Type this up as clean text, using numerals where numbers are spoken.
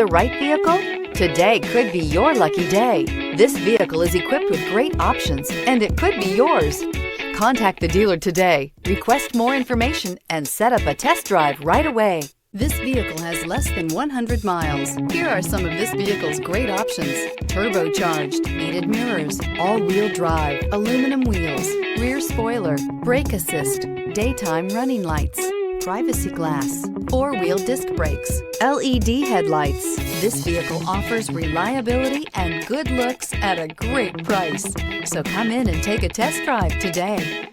The right vehicle? Today could be your lucky day. This vehicle is equipped with great options and it could be yours. Contact the dealer today, request more information, and set up a test drive right away. This vehicle has less than 100 miles. Here are some of this vehicle's great options: turbocharged, heated mirrors, all-wheel drive, aluminum wheels, rear spoiler, brake assist, daytime running lights, privacy glass, four-wheel disc brakes, LED headlights. This vehicle offers reliability and good looks at a great price. So come in and take a test drive today.